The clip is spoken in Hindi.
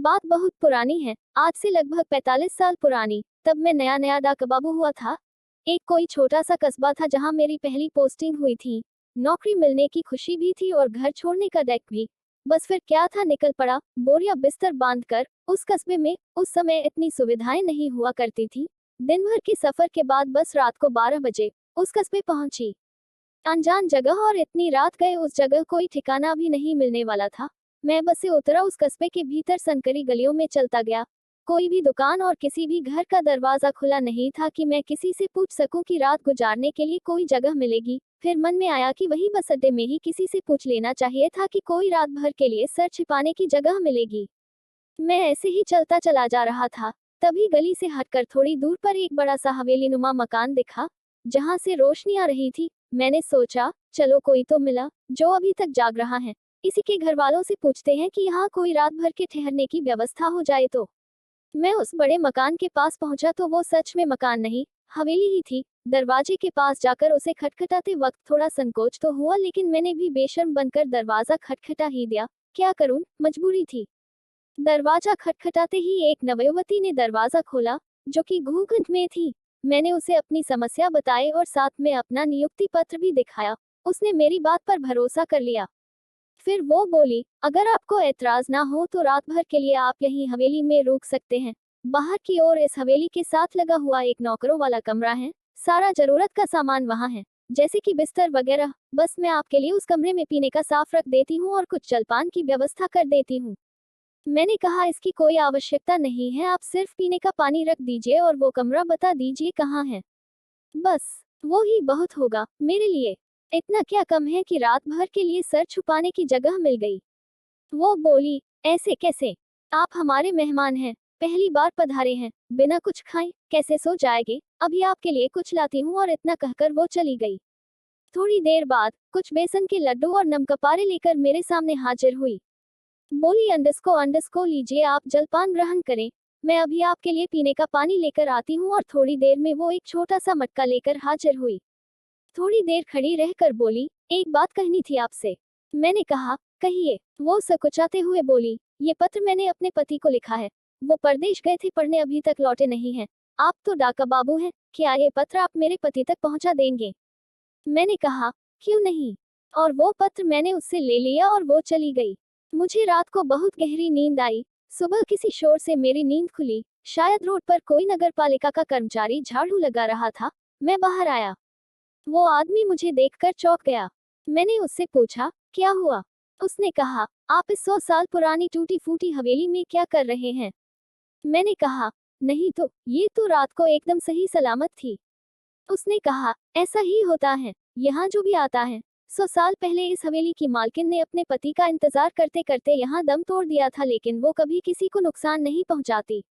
बात बहुत पुरानी है, आज से लगभग 45 साल पुरानी। तब मैं नया नया डाकबाबू हुआ था। एक कोई छोटा सा कस्बा था जहां मेरी पहली पोस्टिंग हुई थी। नौकरी मिलने की खुशी भी थी और घर छोड़ने का डर भी। बस फिर क्या था, निकल पड़ा बोरिया बिस्तर बांधकर उस कस्बे में। उस समय इतनी सुविधाएं नहीं हुआ करती थी। दिन भर के सफर के बाद बस रात को 12 बजे उस कस्बे पहुंची। अनजान जगह और इतनी रात गए उस जगह कोई ठिकाना भी नहीं मिलने वाला था। मैं बस से उतरा, उस कस्बे के भीतर संकरी गलियों में चलता गया। कोई भी दुकान और किसी भी घर का दरवाजा खुला नहीं था कि मैं किसी से पूछ सकूं कि रात गुजारने के लिए कोई जगह मिलेगी। फिर मन में आया कि वही बस अड्डे में ही किसी से पूछ लेना चाहिए था कि कोई रात भर के लिए सर छिपाने की जगह मिलेगी। मैं ऐसे ही चलता चला जा रहा था, तभी गली से हटकर थोड़ी दूर पर एक बड़ा सा हवेली नुमा मकान दिखा, जहां से रोशनी आ रही थी। मैंने सोचा, चलो कोई तो मिला जो अभी तक जाग रहा है। इसी के घर वालों से पूछते हैं कि यहाँ कोई रात भर के ठहरने की व्यवस्था हो जाए तो। मैं उस बड़े मकान के पास पहुंचा तो वो सच में मकान नहीं, हवेली ही थी। दरवाजे के पास जाकर उसे खटखटाते वक्त थोड़ा संकोच तो हुआ, लेकिन मैंने भी बेशर्म बनकर दरवाजा खटखटा ही दिया। क्या करूं, मजबूरी थी। दरवाजा खटखटाते ही एक नवयुवती ने दरवाजा खोला, जो कि घूंघट में थी। मैंने उसे अपनी समस्या बताई और साथ में अपना नियुक्ति पत्र भी दिखाया। उसने मेरी बात पर भरोसा कर लिया। फिर वो बोली, अगर आपको ऐतराज ना हो तो रात भर के लिए आप यहीं हवेली में रुक सकते हैं। बाहर की ओर इस हवेली के साथ लगा हुआ एक नौकरों वाला कमरा है। सारा जरूरत का सामान वहाँ है, जैसे कि बिस्तर वगैरह। बस मैं आपके लिए उस कमरे में पीने का साफ रख देती हूँ और कुछ जलपान की व्यवस्था कर देती हूँ। मैंने कहा, इसकी कोई आवश्यकता नहीं है, आप सिर्फ पीने का पानी रख दीजिए और वो कमरा बता दीजिए कहाँ है। बस वो ही बहुत होगा मेरे लिए। इतना क्या कम है कि रात भर के लिए सर छुपाने की जगह मिल गई। वो बोली, ऐसे कैसे, आप हमारे मेहमान हैं, पहली बार पधारे हैं, बिना कुछ खाए कैसे सो जाएंगे। अभी आपके लिए कुछ लाती हूँ। और इतना कहकर वो चली गई। थोड़ी देर बाद कुछ बेसन के लड्डू और नमकपारे लेकर मेरे सामने हाजिर हुई। बोली, अंडस्को लीजिए, आप जलपान ग्रहण करें। मैं अभी आपके लिए पीने का पानी लेकर आती हूँ। और थोड़ी देर में वो एक छोटा सा मटका लेकर हाजिर हुई। थोड़ी देर खड़ी रहकर बोली, एक बात कहनी थी आपसे। मैंने कहा, कहिए। वो सकुचाते हुए बोली, ये पत्र मैंने अपने पति को लिखा है। वो परदेश गए थे पढ़ने, अभी तक लौटे नहीं हैं। आप तो डाका बाबू हैं, क्या ये पत्र आप मेरे पति तक पहुंचा देंगे? मैंने कहा, क्यों नहीं। और वो पत्र मैंने उससे ले लिया और वो चली गई। मुझे रात को बहुत गहरी नींद आई। सुबह किसी शोर से मेरी नींद खुली। शायद रोड पर कोई नगर पालिका का कर्मचारी झाड़ू लगा रहा था। मैं बाहर आया। वो आदमी मुझे देखकर चौंक गया। मैंने उससे पूछा, क्या हुआ? उसने कहा, आप इस 100 साल पुरानी टूटी फूटी हवेली में क्या कर रहे हैं? मैंने कहा, नहीं तो, ये तो रात को एकदम सही सलामत थी। उसने कहा, ऐसा ही होता है, यहाँ जो भी आता है। 100 साल पहले इस हवेली की मालकिन ने अपने पति का इंतजार करते करते यहाँ दम तोड़ दिया था, लेकिन वो कभी किसी को नुकसान नहीं पहुँचाती।